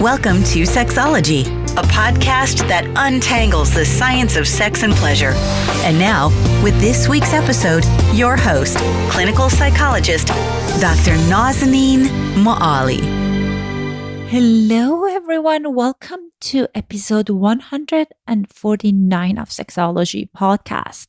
Welcome to Sexology, a podcast that untangles the science of sex and pleasure. And now, with this week's episode, your host, clinical psychologist, Dr. Nazanin Moali. Hello, everyone. Welcome to episode 149 of Sexology Podcast.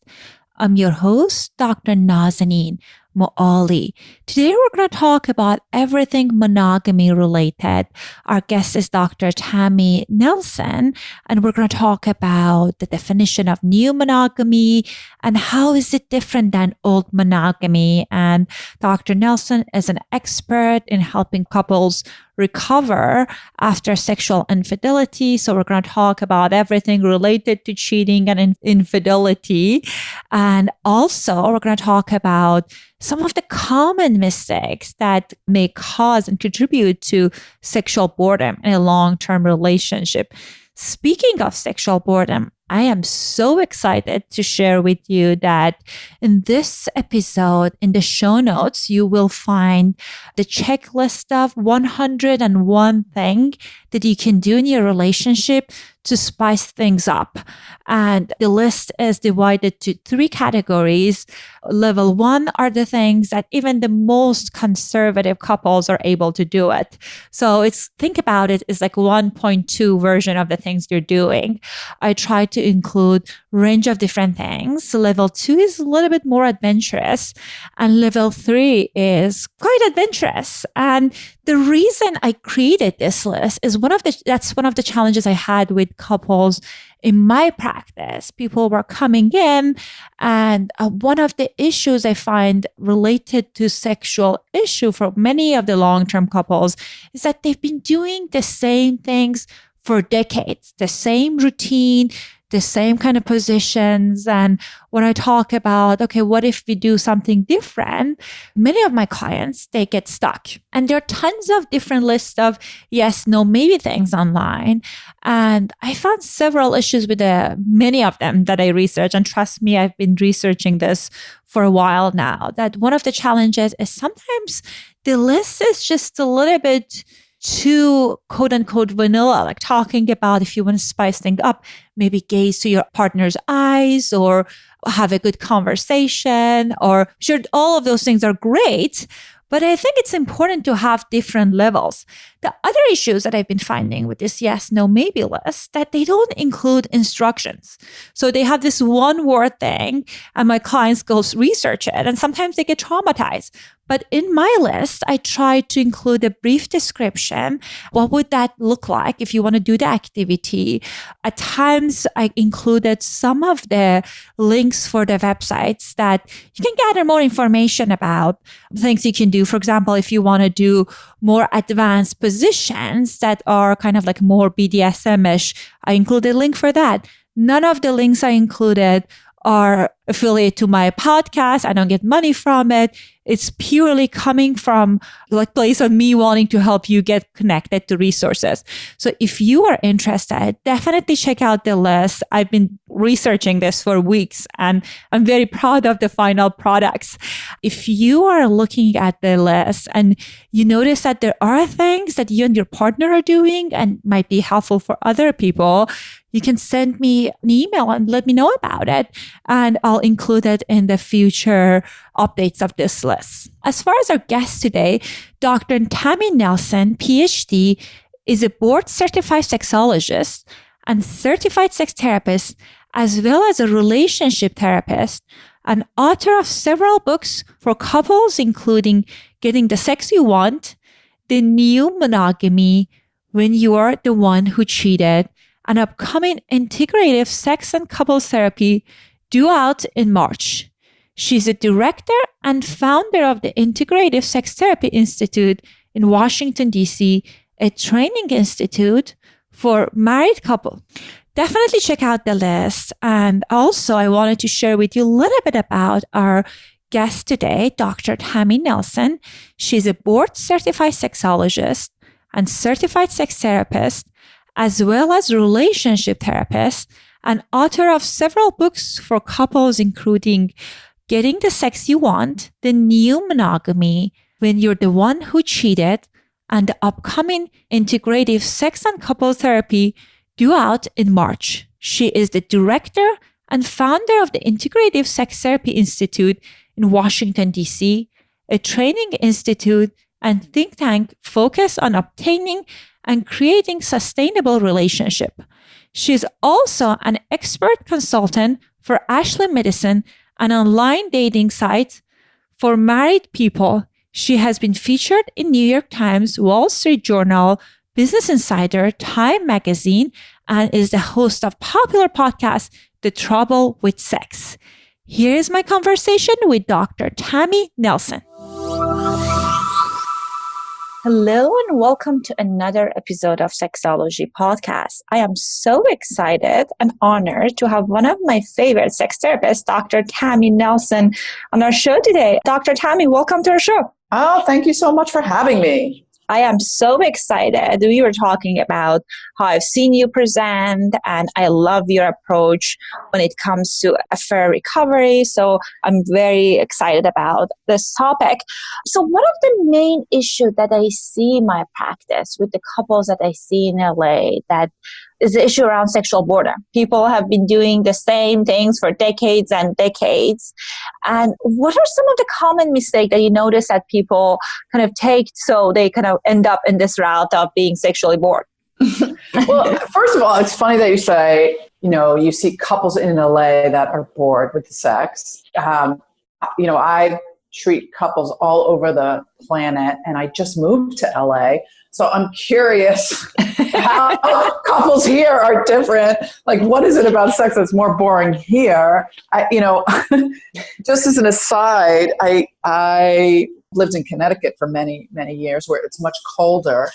I'm your host, Dr. Nazanin Moali. Today, we're going to talk about everything monogamy related. Our guest is Dr. Tammy Nelson, and we're going to talk about the definition of new monogamy and how is it different than old monogamy. And Dr. Nelson is an expert in helping couples recover after sexual infidelity. So we're going to talk about everything related to cheating and infidelity. And also we're going to talk about some of the common mistakes that may cause and contribute to sexual boredom in a long-term relationship. Speaking of sexual boredom, I am so excited to share with you that in this episode, in the show notes, you will find the checklist of 101 things that you can do in your relationship to spice things up. And the list is divided to 3 categories. Level 1 are the things that even the most conservative couples are able to do it. So think about it as like 1.2 version of the things you're doing. I try to include range of different things. Level 2 is a little bit more adventurous, and level 3 is quite adventurous. And the reason I created this list is that's one of the challenges I had with couples in my practice. People were coming in, and one of the issues I find related to sexual issue for many of the long-term couples is that they've been doing the same things for decades, the same routine, the same kind of positions. And when I talk about, okay, what if we do something different? Many of my clients, they get stuck. And there are tons of different lists of yes, no, maybe things online. And I found several issues with many of them that I researched. And trust me, I've been researching this for a while now, that one of the challenges is sometimes the list is just a little bit too quote unquote vanilla, like talking about if you want to spice things up, maybe gaze to your partner's eyes or have a good conversation, or sure, all of those things are great. But I think it's important to have different levels. The other issues that I've been finding with this yes, no, maybe list, that they don't include instructions. So they have this one word thing and my clients go research it and sometimes they get traumatized. But in my list, I try to include a brief description. What would that look like if you want to do the activity? At times, I included some of the links for the websites that you can gather more information about things you can do. For example, if you want to do more advanced positions that are kind of like more BDSM-ish, I included a link for that. None of the links I included are affiliated to my podcast. I don't get money from it. It's purely coming from like place of me wanting to help you get connected to resources. So if you are interested, definitely check out the list. I've been researching this for weeks and I'm very proud of the final products. If you are looking at the list and you notice that there are things that you and your partner are doing and might be helpful for other people, you can send me an email and let me know about it. And I'll include it in the future updates of this list. As far as our guest today, Dr. Tammy Nelson, Ph.D., is a board-certified sexologist and certified sex therapist, as well as a relationship therapist, and author of several books for couples, including Getting the Sex You Want, The New Monogamy, When You Are the One Who Cheated, an upcoming Integrative Sex and Couples Therapy due out in March. She's a director and founder of the Integrative Sex Therapy Institute in Washington, D.C., a training institute for married couples. Definitely check out the list. And also, I wanted to share with you a little bit about our guest today, Dr. Tammy Nelson. She's a board-certified sexologist and certified sex therapist, as well as relationship therapist, and author of several books for couples, including Getting the Sex You Want, The New Monogamy, When You're the One Who Cheated, and the upcoming Integrative Sex and Couple Therapy due out in March. She is the director and founder of the Integrative Sex Therapy Institute in Washington, D.C., a training institute and think tank focused on obtaining and creating sustainable relationship. She is also an expert consultant for Ashley Madison, an online dating site for married people. She has been featured in New York Times, Wall Street Journal, Business Insider, Time Magazine, and is the host of popular podcast, The Trouble with Sex. Here is my conversation with Dr. Tammy Nelson. Hello and welcome to another episode of Sexology Podcast. I am so excited and honored to have one of my favorite sex therapists, Dr. Tammy Nelson, on our show today. Dr. Tammy, welcome to our show. Oh, thank you so much for having me. I am so excited. We were talking about how I've seen you present, and I love your approach when it comes to affair recovery. So I'm very excited about this topic. So one of the main issues that I see in my practice with the couples that I see in LA that is the issue around sexual boredom. People have been doing the same things for decades and decades. And what are some of the common mistakes that you notice that people kind of take so they kind of end up in this route of being sexually bored? Well, first of all, it's funny that you say, you see couples in LA that are bored with the sex. I treat couples all over the planet, and I just moved to LA. So I'm curious how couples here are different. Like, what is it about sex that's more boring here? Just as an aside, I lived in Connecticut for many, many years where it's much colder.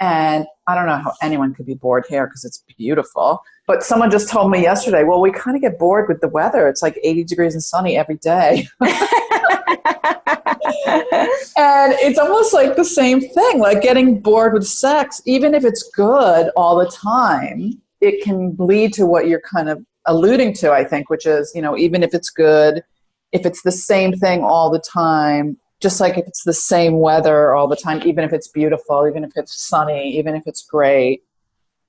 And I don't know how anyone could be bored here because it's beautiful. But someone just told me yesterday, well, we kind of get bored with the weather. It's like 80 degrees and sunny every day. And it's almost like the same thing, like getting bored with sex, even if it's good all the time, it can lead to what you're kind of alluding to, I think, which is, even if it's good, if it's the same thing all the time, just like if it's the same weather all the time, even if it's beautiful, even if it's sunny, even if it's great,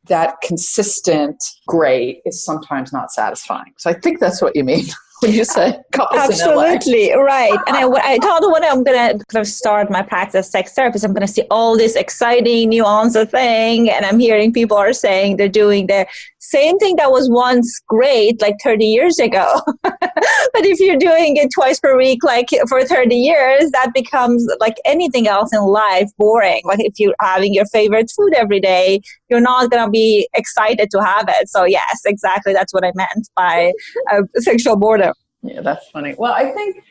that consistent great is sometimes not satisfying. So I think that's what you mean when you say couples Absolutely, in LA. right. And I thought when I'm going to kind of start my practice as sex therapist, I'm going to see all this exciting nuance of thing. And I'm hearing people are saying they're doing the same thing that was once great, like 30 years ago. But if you're doing it twice per week, like for 30 years, that becomes like anything else in life boring. Like if you're having your favorite food every day, you're not going to be excited to have it. So yes, exactly. That's what I meant by sexual boredom. Yeah, that's funny. Well, I think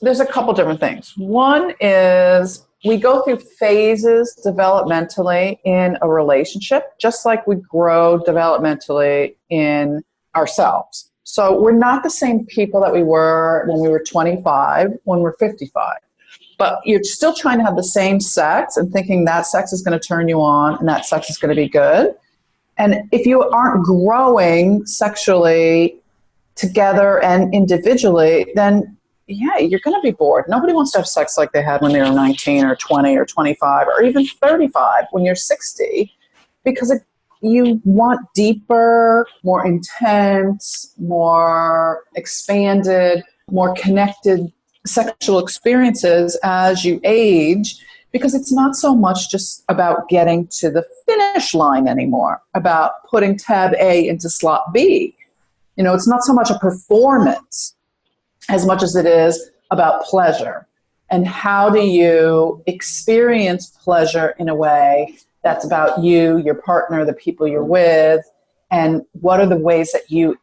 there's a couple different things. One is we go through phases developmentally in a relationship, just like we grow developmentally in ourselves. So we're not the same people that we were when we were 25, when we're 55. But you're still trying to have the same sex and thinking that sex is going to turn you on and that sex is going to be good. And if you aren't growing sexually together and individually, then yeah, you're going to be bored. Nobody wants to have sex like they had when they were 19 or 20 or 25 or even 35 when you're 60, because you want deeper, more intense, more expanded, more connected sexual experiences as you age, because it's not so much just about getting to the finish line anymore, about putting tab A into slot B. It's not so much a performance as much as it is about pleasure. And how do you experience pleasure in a way that's about you, your partner, the people you're with, and what are the ways that you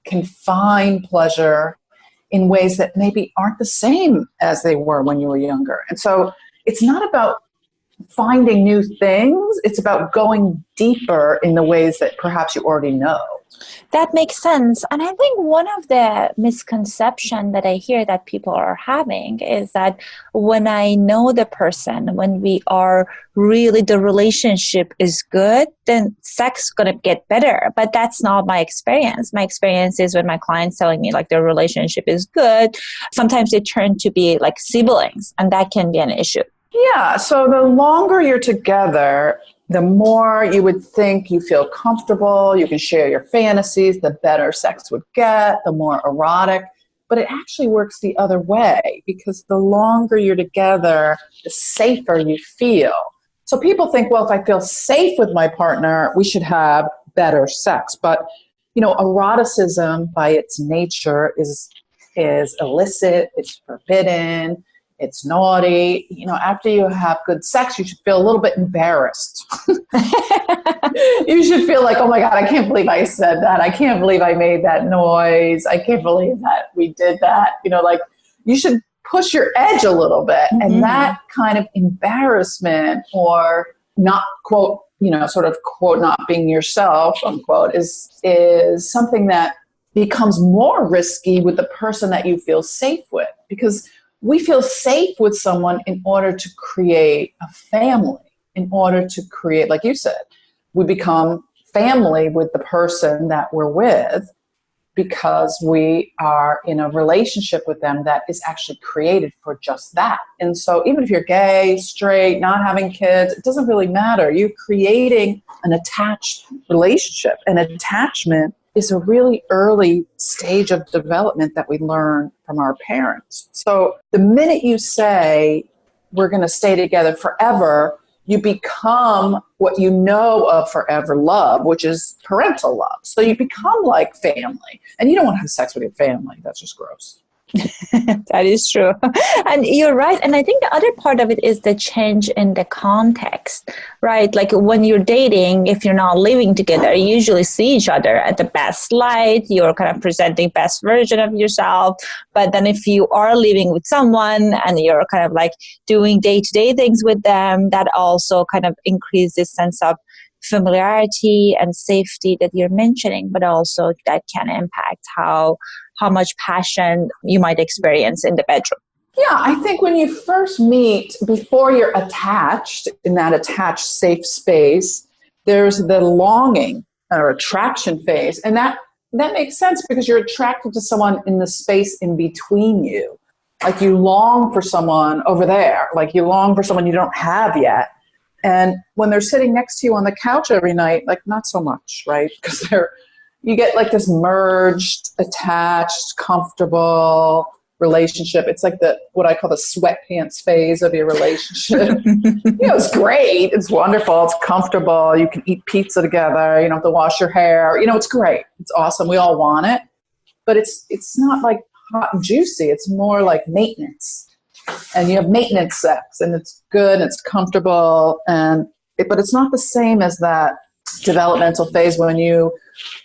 can find pleasure in ways that maybe aren't the same as they were when you were younger. And so it's not about finding new things, it's about going deeper in the ways that perhaps you already know. That makes sense. And I think one of the misconceptions that I hear that people are having is that when I know the person, when we are really, the relationship is good, then sex is going to get better. But that's not my experience. My experience is when my clients telling me like their relationship is good, sometimes they turn to be like siblings, and that can be an issue. Yeah, so the longer you're together, the more you would think you feel comfortable, you can share your fantasies, the better sex would get, the more erotic. But it actually works the other way, because the longer you're together, the safer you feel. So people think, well, if I feel safe with my partner, we should have better sex. But, eroticism by its nature is illicit, it's forbidden, it's naughty. After you have good sex, you should feel a little bit embarrassed. You should feel like, oh my God, I can't believe I said that. I can't believe I made that noise. I can't believe that we did that. You should push your edge a little bit. Mm-hmm. And that kind of embarrassment, or not, quote, sort of, quote, not being yourself, unquote, is something that becomes more risky with the person that you feel safe with. Because we feel safe with someone in order to create a family, in order to create, like you said, we become family with the person that we're with because we are in a relationship with them that is actually created for just that. And so even if you're gay, straight, not having kids, it doesn't really matter. You're creating an attached relationship. And attachment is a really early stage of development that we learn from our parents. So the minute you say, we're going to stay together forever, you become what you know of forever love, which is parental love. So you become like family. And you don't want to have sex with your family. That's just gross. That is true. And you're right. And I think the other part of it is the change in the context, right? Like when you're dating, if you're not living together, you usually see each other at the best light. You're kind of presenting best version of yourself. But then if you are living with someone and you're kind of like doing day-to-day things with them, that also kind of increases this sense of familiarity and safety that you're mentioning, but also that can impact how much passion you might experience in the bedroom. Yeah, I think when you first meet, before you're attached, in that attached safe space, there's the longing or attraction phase. And that makes sense because you're attracted to someone in the space in between you. Like you long for someone over there, like you long for someone you don't have yet. And when they're sitting next to you on the couch every night, like not so much, right? Because you get like this merged, attached, comfortable relationship. It's like what I call the sweatpants phase of your relationship. It's great. It's wonderful. It's comfortable. You can eat pizza together. You don't have to wash your hair. It's great. It's awesome. We all want it. But it's not like hot and juicy. It's more like maintenance. And you have maintenance sex, and it's good, and it's comfortable, but it's not the same as that developmental phase when you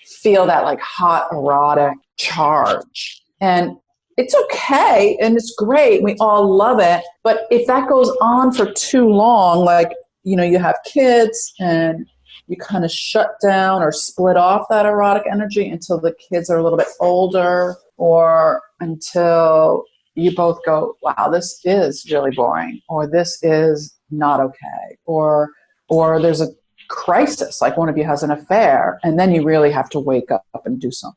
feel that like hot erotic charge. And it's okay, and it's great. We all love it. But if that goes on for too long, like, you have kids and you kind of shut down or split off that erotic energy until the kids are a little bit older, or until you both go, wow, this is really boring, or this is not okay, or there's a crisis, like one of you has an affair, and then you really have to wake up and do something.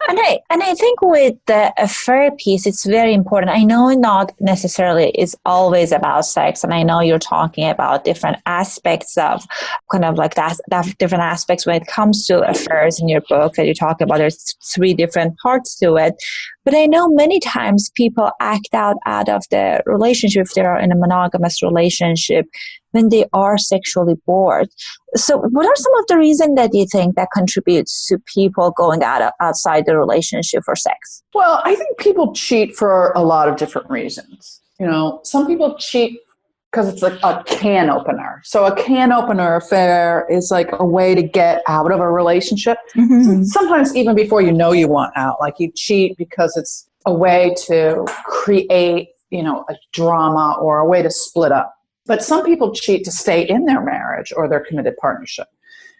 And I think with the affair piece, it's very important. I know not necessarily is always about sex, and I know you're talking about different aspects of kind of like that different aspects when it comes to affairs in your book that you talk about. There's 3 different parts to it. But I know many times people act out of the relationship if they are in a monogamous relationship when they are sexually bored. So what are some of the reasons that you think that contributes to people going outside the relationship for sex? Well, I think people cheat for a lot of different reasons. Some people cheat because it's like a can opener. So a can opener affair is like a way to get out of a relationship. Mm-hmm. Sometimes even before you know you want out, like you cheat because it's a way to create, a drama or a way to split up. But some people cheat to stay in their marriage or their committed partnership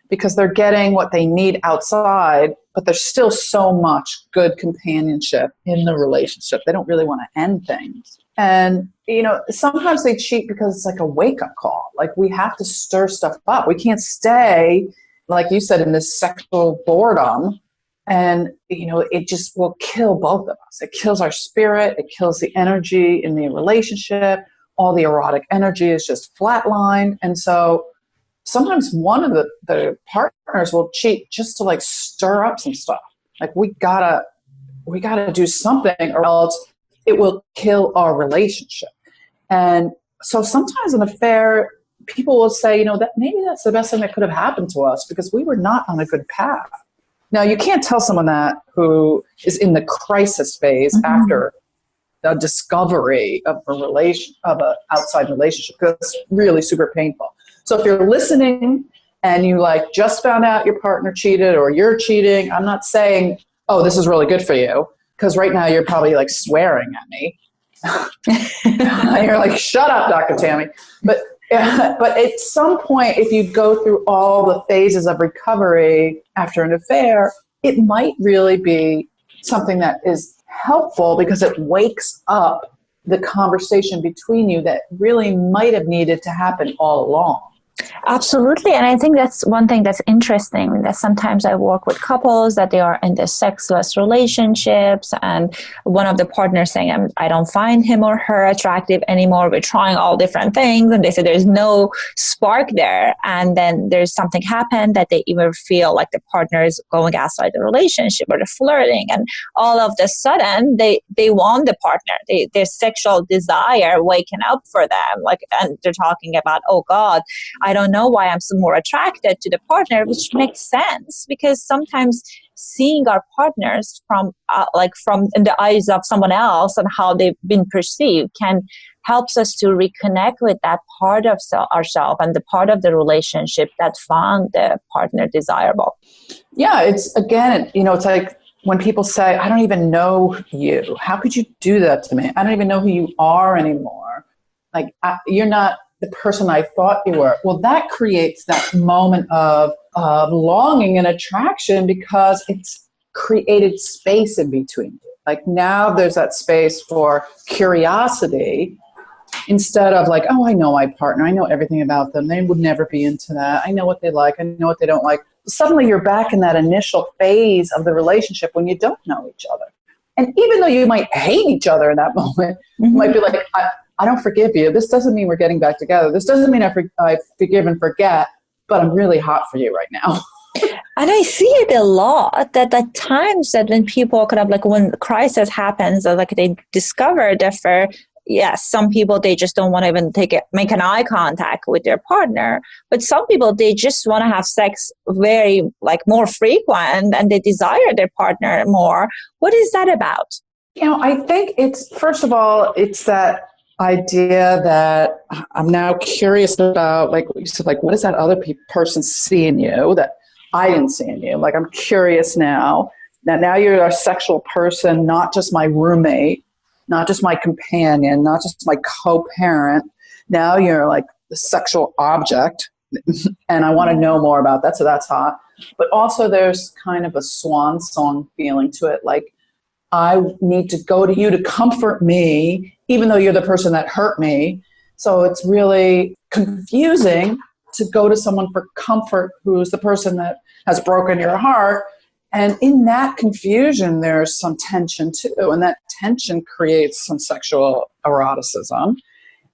because they're getting what they need outside, but there's still so much good companionship in the relationship. They don't really want to end things. And, sometimes they cheat because it's like a wake-up call. Like we have to stir stuff up. We can't stay, like you said, in this sexual boredom. And, it just will kill both of us. It kills our spirit. It kills the energy in the relationship. all the erotic energy is just flatlined. And so sometimes one of the partners will cheat just to like stir up some stuff. Like we gotta do something or else it will kill our relationship. And so sometimes an affair, people will say, that maybe that's the best thing that could have happened to us because we were not on a good path. Now, you can't tell someone that who is in the crisis phase after the discovery of an outside relationship, because it's really super painful. So if you're listening and you like just found out your partner cheated or you're cheating, I'm not saying, oh, this is really good for you, because right now you're probably like swearing at me. You're like, shut up, Dr. Tammy. But at some point, if you go through all the phases of recovery after an affair, it might really be something that is helpful because it wakes up the conversation between you that really might have needed to happen all along. Absolutely. And I think that's one thing that's interesting, that sometimes I work with couples that they are in the sexless relationships and one of the partners saying, I don't find him or her attractive anymore. We're trying all different things. And they say there's no spark there. And then there's something happened that they even feel like the partner is going outside the relationship or they're flirting. And all of a sudden they want the partner. Their sexual desire waking up for them. And they're talking about, oh God, I don't know why I'm so more attracted to the partner, which makes sense because sometimes seeing our partners from in the eyes of someone else and how they've been perceived helps us to reconnect with that part of ourselves and the part of the relationship that found the partner desirable. Yeah, it's like when people say, I don't even know you. How could you do that to me? I don't even know who you are anymore. Like, you're not the person I thought you were. Well, that creates that moment of longing and attraction because it's created space in between you. Like now there's that space for curiosity instead of like, oh, I know my partner. I know everything about them. They would never be into that. I know what they like. I know what they don't like. Suddenly you're back in that initial phase of the relationship when you don't know each other. And even though you might hate each other in that moment, you might be like, I don't forgive you. This doesn't mean we're getting back together. This doesn't mean I forgive and forget, but I'm really hot for you right now. And I see it a lot that at times that when people when crisis happens, they discover some people, they just don't want to even make an eye contact with their partner. But some people, they just want to have sex very more frequent and they desire their partner more. What is that about? I think it's, first of all, it's that idea that I'm now curious about, like what you said, what does that other person see in you that I didn't see in you? I'm curious now. Now you're a sexual person, not just my roommate, not just my companion, not just my co-parent. Now you're like the sexual object, and I want to know more about that, so that's hot. But also there's kind of a swan song feeling to it, like I need to go to you to comfort me, even though you're the person that hurt me. So it's really confusing to go to someone for comfort who's the person that has broken your heart. And in that confusion, there's some tension too. And that tension creates some sexual eroticism.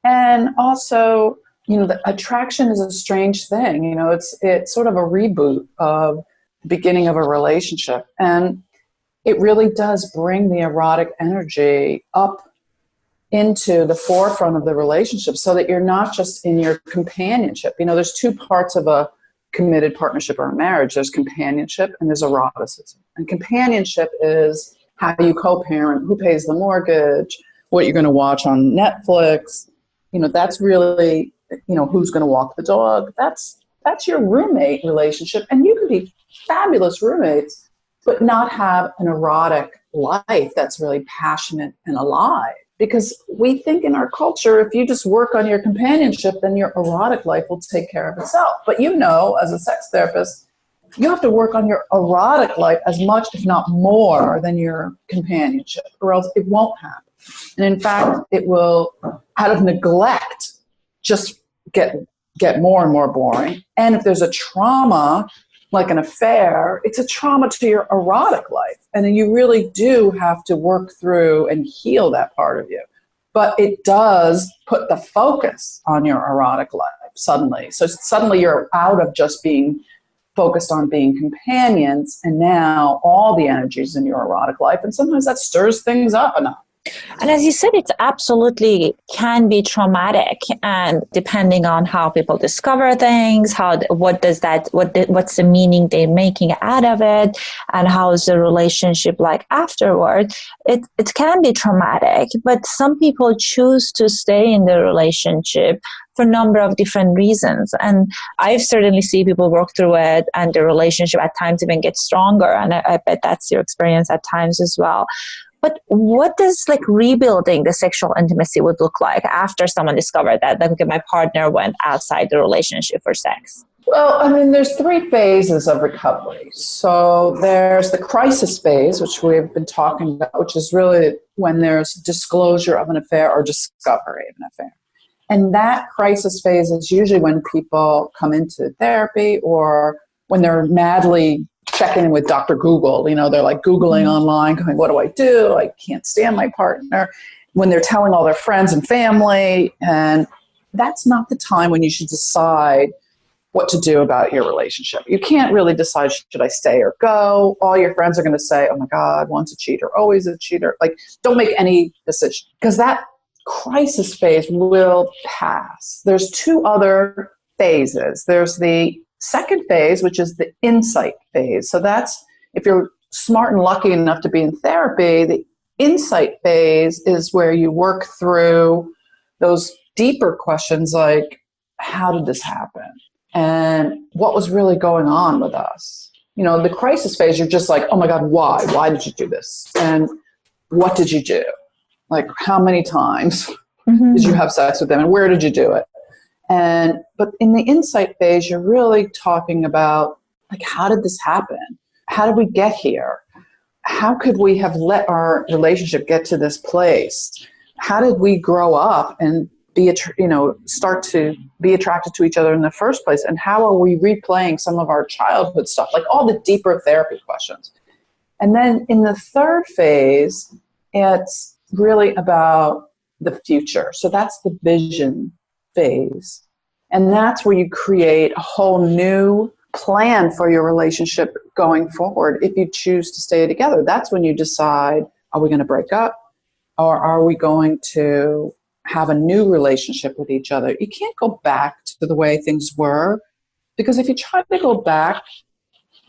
And also, the attraction is a strange thing. It's sort of a reboot of the beginning of a relationship. And it really does bring the erotic energy up into the forefront of the relationship so that you're not just in your companionship. There's two parts of a committed partnership or a marriage. There's companionship and there's eroticism. And companionship is how you co-parent, who pays the mortgage, what you're going to watch on Netflix. That's really, who's going to walk the dog. That's your roommate relationship. And you can be fabulous roommates, but not have an erotic life that's really passionate and alive. Because we think in our culture, if you just work on your companionship, then your erotic life will take care of itself. But as a sex therapist, you have to work on your erotic life as much, if not more, than your companionship, or else it won't happen. And in fact, it will, out of neglect, just get more and more boring. And if there's a trauma, like an affair, it's a trauma to your erotic life. And then you really do have to work through and heal that part of you. but it does put the focus on your erotic life suddenly. So suddenly you're out of just being focused on being companions, and now all the energies in your erotic life, and sometimes that stirs things up enough. And as you said, it absolutely can be traumatic, and depending on how people discover things, what's the meaning they're making out of it, and how is the relationship like afterward, it can be traumatic. But some people choose to stay in the relationship for a number of different reasons. And I've certainly seen people work through it, and the relationship at times even gets stronger. And I bet that's your experience at times as well. But what does rebuilding the sexual intimacy would look like after someone discovered that my partner went outside the relationship for sex? Well, there's 3 phases of recovery. So there's the crisis phase, which we've been talking about, which is really when there's disclosure of an affair or discovery of an affair. And that crisis phase is usually when people come into therapy or when they're madly checking in with Dr. Google. They're Googling online, going, what do I do? I can't stand my partner. When they're telling all their friends and family, and that's not the time when you should decide what to do about your relationship. You can't really decide, should I stay or go? All your friends are going to say, oh my God, once a cheater, always a cheater. Don't make any decision, because that crisis phase will pass. There's 2 other phases. There's the second phase, which is the insight phase. So that's, if you're smart and lucky enough to be in therapy, the insight phase is where you work through those deeper questions like, how did this happen? And what was really going on with us? The crisis phase, you're just like, oh my God, why? Why did you do this? And what did you do? How many times did you have sex with them? And where did you do it? But in the insight phase, you're really talking about, how did this happen? How did we get here? How could we have let our relationship get to this place? How did we grow up and start to be attracted to each other in the first place? And how are we replaying some of our childhood stuff? All the deeper therapy questions. And then in the third phase, it's really about the future. So that's the vision phase. And that's where you create a whole new plan for your relationship going forward. If you choose to stay together, that's when you decide, are we going to break up, or are we going to have a new relationship with each other? You can't go back to the way things were, because if you try to go back,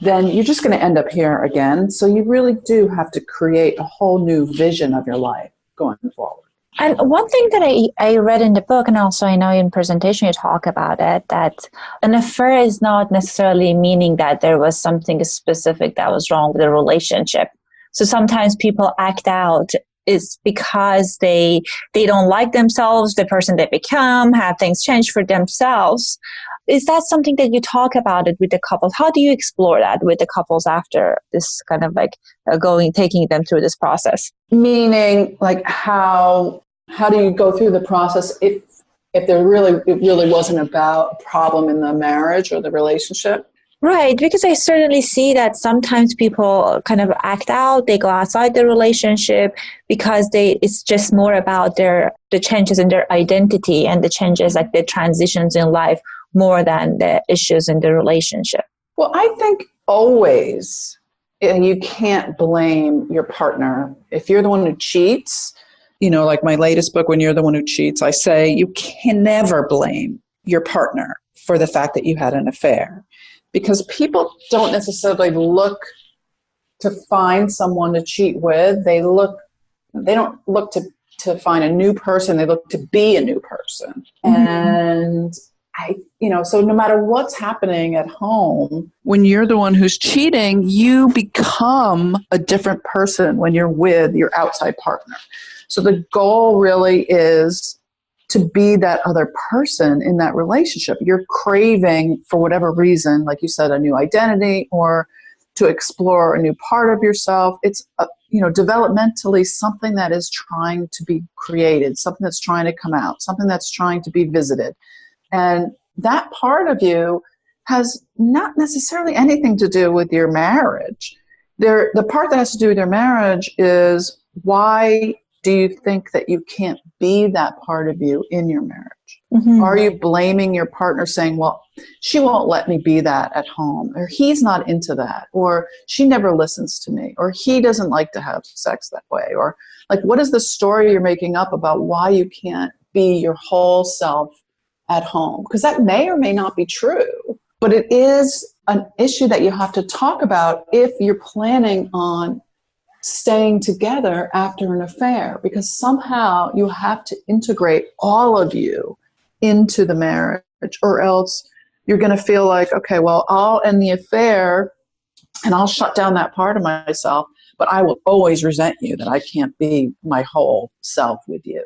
then you're just going to end up here again. So you really do have to create a whole new vision of your life going forward. And one thing that I read in the book, and also I know in presentation you talk about it, that an affair is not necessarily meaning that there was something specific that was wrong with the relationship. So sometimes people act out is because they don't like themselves, the person they become, have things change for themselves. Is that something that you talk about it with the couples? How do you explore that with the couples after this kind of taking them through this process? Meaning, how do you go through the process if it really wasn't about a problem in the marriage or the relationship? Right, because I certainly see that sometimes people kind of act out, they go outside the relationship because it's just more about the changes in their identity and the changes, the transitions in life, more than the issues in the relationship. Well, I think always you can't blame your partner. If you're the one who cheats, my latest book, When You're the One Who Cheats, I say you can never blame your partner for the fact that you had an affair. Because people don't necessarily look to find someone to cheat with. They don't look to find a new person. They look to be a new person. Mm-hmm. And so no matter what's happening at home, when you're the one who's cheating, you become a different person when you're with your outside partner. So the goal really is to be that other person in that relationship. You're craving, for whatever reason, like you said, a new identity or to explore a new part of yourself. It's, developmentally something that is trying to be created, something that's trying to come out, something that's trying to be visited. And that part of you has not necessarily anything to do with your marriage. The part that has to do with your marriage is why do you think that you can't be that part of you in your marriage? Mm-hmm. Are you blaming your partner saying, well, she won't let me be that at home, or he's not into that, or she never listens to me, or he doesn't like to have sex that way, or like, what is the story you're making up about why you can't be your whole self at home? Because that may or may not be true, but it is an issue that you have to talk about if you're planning on staying together after an affair, because somehow you have to integrate all of you into the marriage, or else you're going to feel like, okay, well, I'll end the affair and I'll shut down that part of myself, but I will always resent you that I can't be my whole self with you.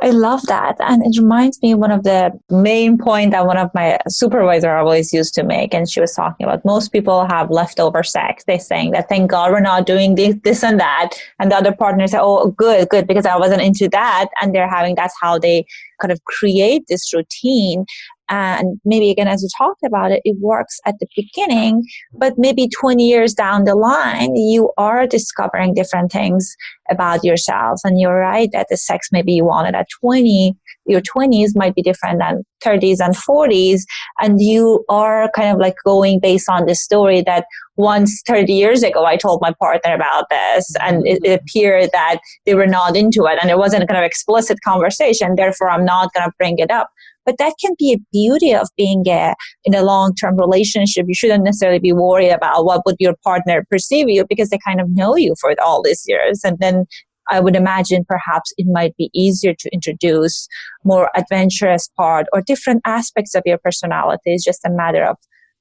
I love that. And it reminds me of one of the main point that one of my supervisor always used to make. And she was talking about most people have leftover sex. They're saying that, thank God we're not doing this and that. And the other partner say, oh, good, because I wasn't into that. And they're having, that's how they kind of create this routine. And maybe, again, as you talked about it, it works at the beginning, but maybe 20 years down the line, you are discovering different things about yourself. And you're right that the sex maybe you wanted at 20, your 20s might be different than 30s and 40s. And you are kind of like going based on this story that once 30 years ago, I told my partner about this, and it appeared that they were not into it. And it wasn't a kind of explicit conversation. Therefore, I'm not going to bring it up. But that can be a beauty of being in a long-term relationship. You shouldn't necessarily be worried about what would your partner perceive you, because they kind of know you for all these years. And then I would imagine perhaps it might be easier to introduce more adventurous part or different aspects of your personality. It's just a matter of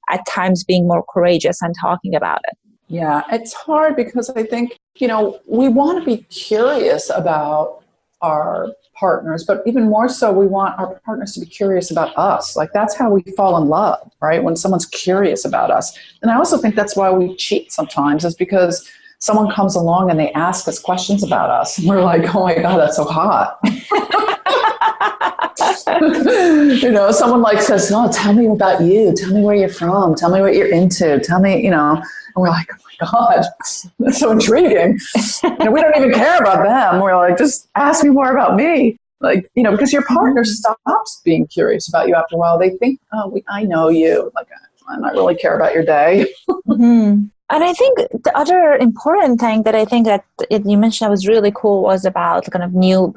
at times being more courageous and talking about it. Yeah, it's hard because I think, we want to be curious about our partners, but even more so, we want our partners to be curious about us. Like, that's how we fall in love, right? When someone's curious about us. And I also think that's why we cheat sometimes, is because someone comes along and they ask us questions about us. And we're like, oh my God, that's so hot. Someone like says, no, tell me about you. Tell me where you're from. Tell me what you're into. Tell me, and we're like, oh my God, that's so intriguing. We don't even care about them. We're like, just ask me more about me. Like, because your partner stops being curious about you after a while. They think, oh, I know you. Like, I don't really care about your day. Mm-hmm. And I think the other important thing that I think that you mentioned that was really cool was about kind of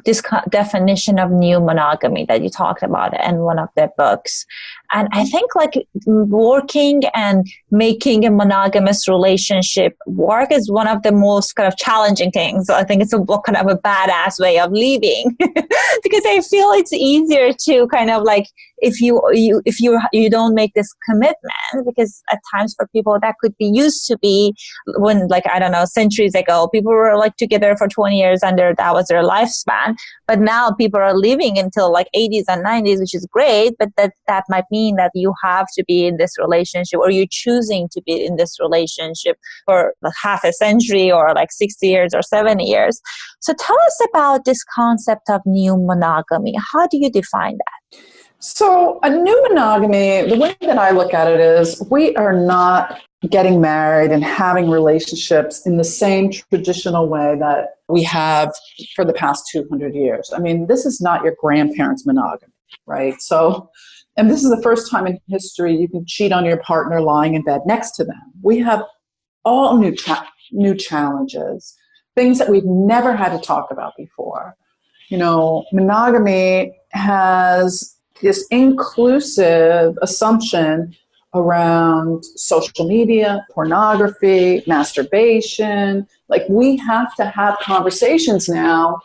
this definition of new monogamy that you talked about in one of the books. And I think like working and making a monogamous relationship work is one of the most kind of challenging things. I think it's a kind of a badass way of living because I feel it's easier to kind of like if you don't make this commitment, because at times for people that could be used to be when, like, I don't know, centuries ago, people were like together for 20 years and that was their lifespan. But now people are living until like 80s and 90s, which is great. But that might mean that you have to be in this relationship, or you're choosing to be in this relationship for like half a century or like 60 years or 70 years. So tell us about this concept of new monogamy. How do you define that? So a new monogamy, the way that I look at it is we are not getting married and having relationships in the same traditional way that we have for the past 200 years. I mean, this is not your grandparents' monogamy, right? So, and this is the first time in history you can cheat on your partner lying in bed next to them. We have all new challenges, things that we've never had to talk about before. Monogamy has this inclusive assumption around social media, pornography, masturbation. Like, we have to have conversations now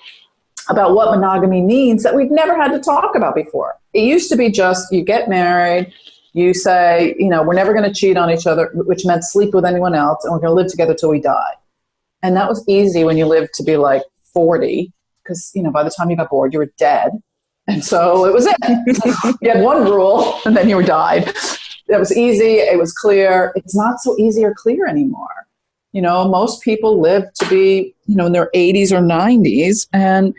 about what monogamy means that we've never had to talk about before. It used to be just you get married, you say, we're never going to cheat on each other, which meant sleep with anyone else, and we're going to live together till we die. And that was easy when you lived to be like 40, because, by the time you got bored, you were dead. And so it was it. You had one rule, and then you died. It was easy. It was clear. It's not so easy or clear anymore. Most people live to be, in their 80s or 90s, and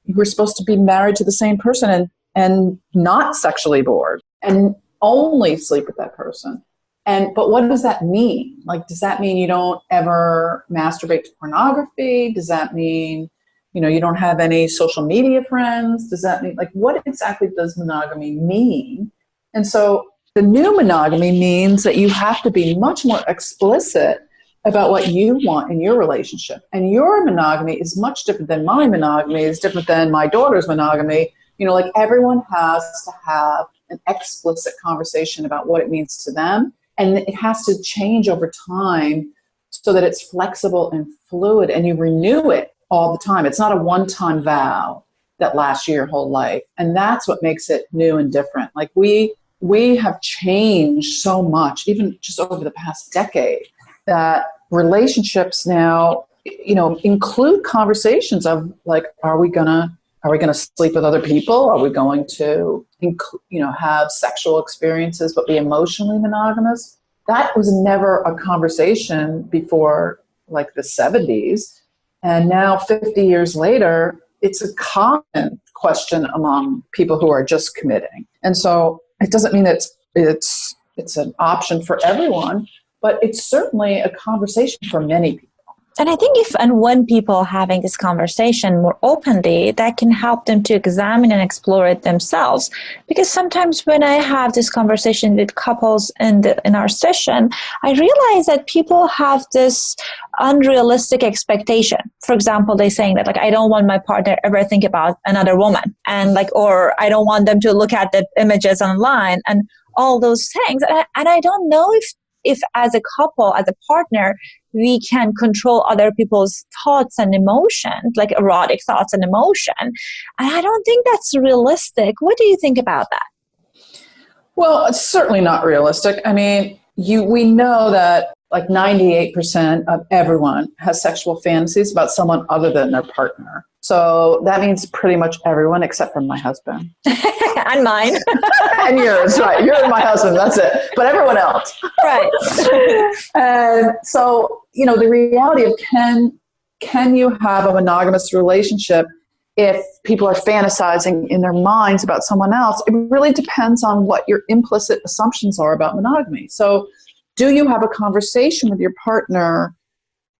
we're supposed to be married to the same person and not sexually bored and only sleep with that person. But what does that mean? Like, does that mean you don't ever masturbate to pornography? Does that mean you don't have any social media friends. Does that mean, like, what exactly does monogamy mean? And so the new monogamy means that you have to be much more explicit about what you want in your relationship. And your monogamy is much different than my monogamy, is different than my daughter's monogamy. Like, everyone has to have an explicit conversation about what it means to them. And it has to change over time so that it's flexible and fluid, and you renew it all the time. It's not a one-time vow that lasts you your whole life. And that's what makes it new and different. Like, we have changed so much, even just over the past decade, that relationships now, include conversations of, like, are we gonna sleep with other people? Are we going to, have sexual experiences but be emotionally monogamous? That was never a conversation before, like, the 70s. And now, 50 years later, it's a common question among people who are just committing. And so it doesn't mean that it's an option for everyone, but it's certainly a conversation for many people. And I think when people having this conversation more openly, that can help them to examine and explore it themselves. Because sometimes when I have this conversation with couples in our session, I realize that people have this unrealistic expectation. For example, they're saying that, like, I don't want my partner ever think about another woman, and or I don't want them to look at the images online and all those things. And I don't know if as a couple, as a partner, we can control other people's thoughts and emotions, like erotic thoughts and emotion. And I don't think that's realistic. What do you think about that? Well, it's certainly not realistic. I mean, we know that, like, 98% of everyone has sexual fantasies about someone other than their partner. So that means pretty much everyone except for my husband. And mine. And yours, right. You're my husband, that's it. But everyone else. Right. And so, the reality of can you have a monogamous relationship if people are fantasizing in their minds about someone else? It really depends on what your implicit assumptions are about monogamy. So do you have a conversation with your partner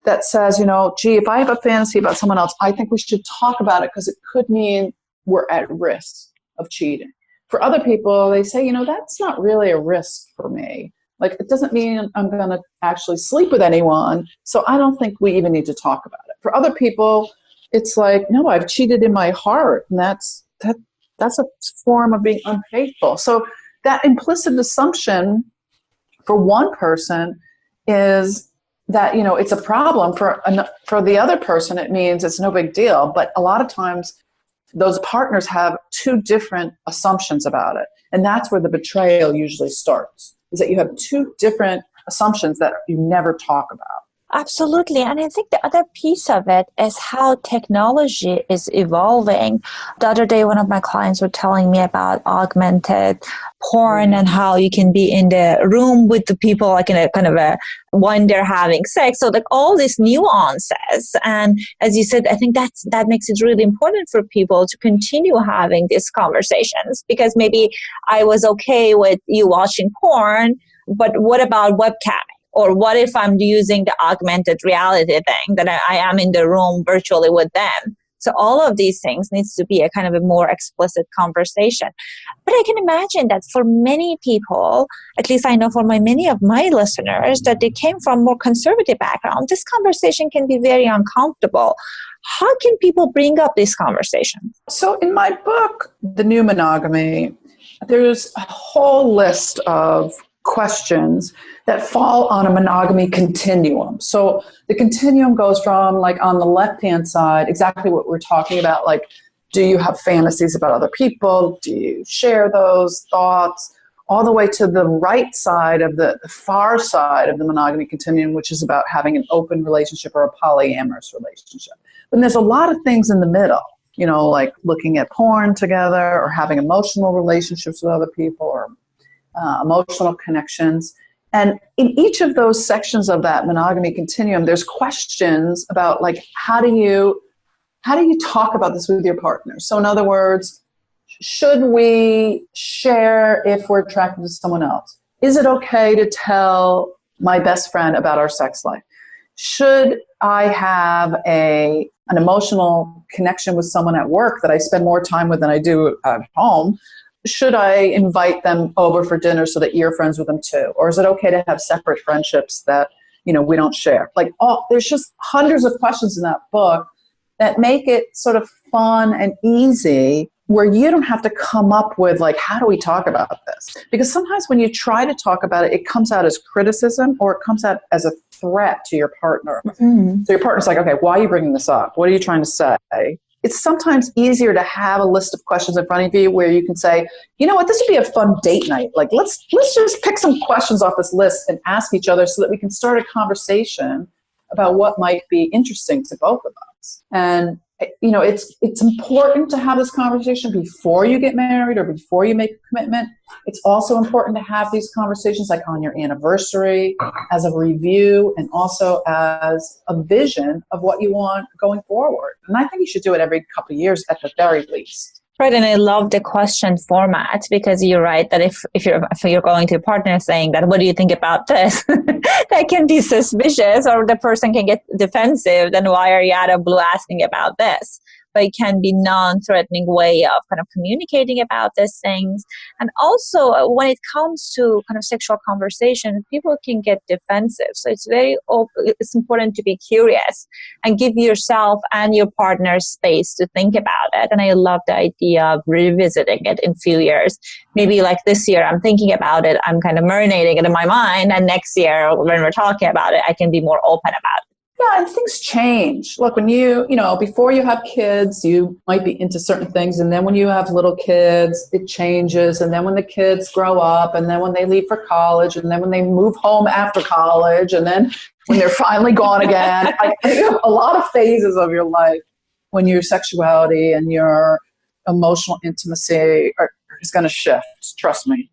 that says, gee, if I have a fantasy about someone else, I think we should talk about it because it could mean we're at risk of cheating. For other people, they say, that's not really a risk for me. Like, it doesn't mean I'm going to actually sleep with anyone, so I don't think we even need to talk about it. For other people, it's like, no, I've cheated in my heart, and that's a form of being unfaithful. So that implicit assumption for one person is that, it's a problem. For the other person, it means it's no big deal. But a lot of times, those partners have two different assumptions about it. And that's where the betrayal usually starts, is that you have two different assumptions that you never talk about. Absolutely. And I think the other piece of it is how technology is evolving. The other day, one of my clients were telling me about augmented porn and how you can be in the room with the people, like in a kind of when they're having sex. So, like, all these nuances. And as you said, I think that makes it really important for people to continue having these conversations, because maybe I was okay with you watching porn, but what about webcamming? Or what if I'm using the augmented reality thing, that I am in the room virtually with them? So all of these things needs to be a kind of a more explicit conversation. But I can imagine that for many people, at least I know for many of my listeners, that they came from more conservative background, this conversation can be very uncomfortable. How can people bring up this conversation? So in my book, The New Monogamy, there's a whole list of questions that fall on a monogamy continuum. So the continuum goes from, like, on the left-hand side, exactly what we're talking about, like, do you have fantasies about other people? Do you share those thoughts? All the way to the right side of the far side of the monogamy continuum, which is about having an open relationship or a polyamorous relationship. But there's a lot of things in the middle, like looking at porn together or having emotional relationships with other people or emotional connections. And in each of those sections of that monogamy continuum, there's questions about, like, how do you talk about this with your partner? So in other words, should we share if we're attracted to someone else? Is it okay to tell my best friend about our sex life? should I have an emotional connection with someone at work that I spend more time with than I do at home? Should I invite them over for dinner so that you're friends with them too? Or is it okay to have separate friendships that, we don't share? There's just hundreds of questions in that book that make it sort of fun and easy, where you don't have to come up with how do we talk about this? Because sometimes when you try to talk about it, it comes out as criticism or it comes out as a threat to your partner. Mm-hmm. So your partner's like, okay, why are you bringing this up? What are you trying to say? It's sometimes easier to have a list of questions in front of you where you can say, you know what, this would be a fun date night. Let's just pick some questions off this list and ask each other so that we can start a conversation about what might be interesting to both of us. And it's important to have this conversation before you get married or before you make a commitment. It's also important to have these conversations on your anniversary, as a review, and also as a vision of what you want going forward. And I think you should do it every couple of years at the very least. Right, and I love the question format, because you're right that if you're going to a partner saying that, what do you think about this? That can be suspicious, or the person can get defensive. Then why are you out of blue asking about this? But it can be non-threatening way of kind of communicating about these things. And also when it comes to kind of sexual conversation, people can get defensive. So it's important to be curious and give yourself and your partner space to think about it. And I love the idea of revisiting it in a few years. Maybe this year I'm thinking about it, I'm kind of marinating it in my mind. And next year when we're talking about it, I can be more open about it. Yeah, and things change. Look, when before you have kids, you might be into certain things. And then when you have little kids, it changes. And then when the kids grow up, and then when they leave for college, and then when they move home after college, and then when they're finally gone again, you have a lot of phases of your life when your sexuality and your emotional intimacy is going to shift. Trust me.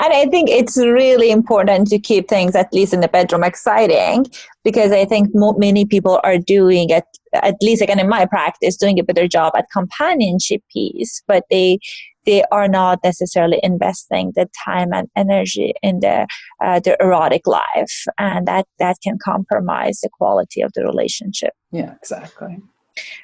And I think it's really important to keep things, at least in the bedroom, exciting, because I think many people are doing it, at least again in my practice, doing a better job at companionship piece, but they are not necessarily investing the time and energy in the erotic life, and that can compromise the quality of the relationship. Yeah, exactly.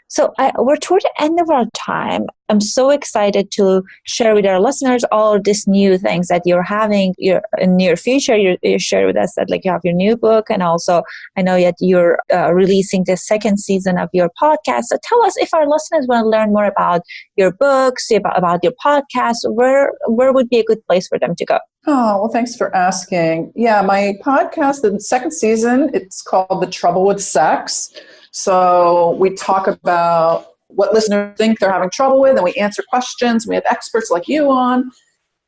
So we're toward the end of our time. I'm so excited to share with our listeners all of these new things that you're having in near future. You share with us that you have your new book, and also I know that you're releasing the second season of your podcast. So tell us, if our listeners want to learn more about your books, about your podcast, where would be a good place for them to go? Oh, well, thanks for asking. Yeah, my podcast, the second season, it's called The Trouble with Sex. So we talk about what listeners think they're having trouble with, and we answer questions. We have experts like you on.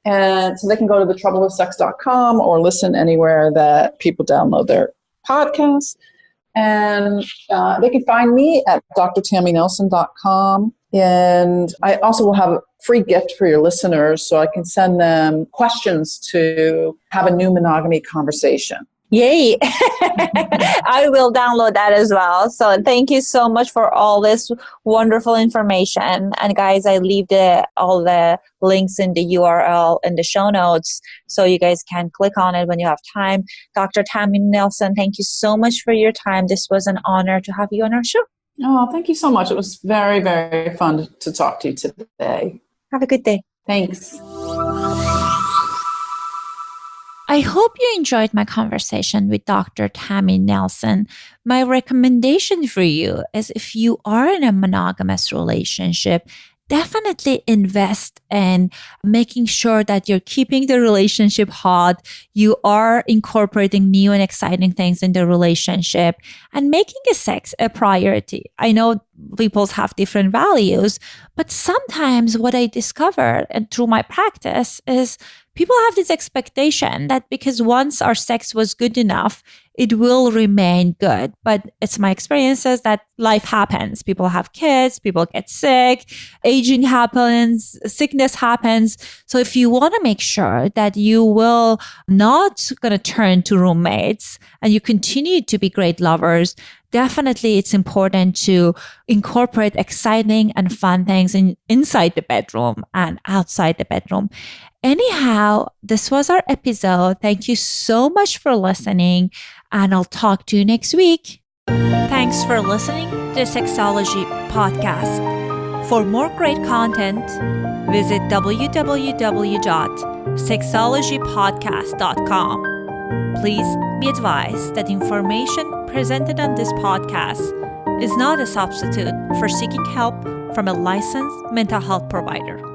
And so they can go to thetroublewithsex.com or listen anywhere that people download their podcasts. And they can find me at drtammynelson.com. And I also will have a free gift for your listeners, so I can send them questions to have a new monogamy conversation. Yay! I will download that as well. So thank you so much for all this wonderful information. And guys, I leave all the links in the URL in the show notes, so you guys can click on it when you have time. Dr. Tammy Nelson, thank you so much for your time. This was an honor to have you on our show. Oh, thank you so much. It was very, very fun to talk to you today. Have a good day. Thanks. I hope you enjoyed my conversation with Dr. Tammy Nelson. My recommendation for you is, if you are in a monogamous relationship, definitely invest in making sure that you're keeping the relationship hot, you are incorporating new and exciting things in the relationship, and making sex a priority. I know people have different values, but sometimes what I discovered and through my practice is people have this expectation that because once our sex was good enough, it will remain good. But it's my experiences that life happens. People have kids, people get sick, aging happens, sickness happens. So if you want to make sure that you will not going to turn to roommates and you continue to be great lovers, definitely it's important to incorporate exciting and fun things inside the bedroom and outside the bedroom. Anyhow, this was our episode. Thank you so much for listening, and I'll talk to you next week. Thanks for listening to the Sexology Podcast. For more great content, visit www.sexologypodcast.com. Please be advised that information presented on this podcast is not a substitute for seeking help from a licensed mental health provider.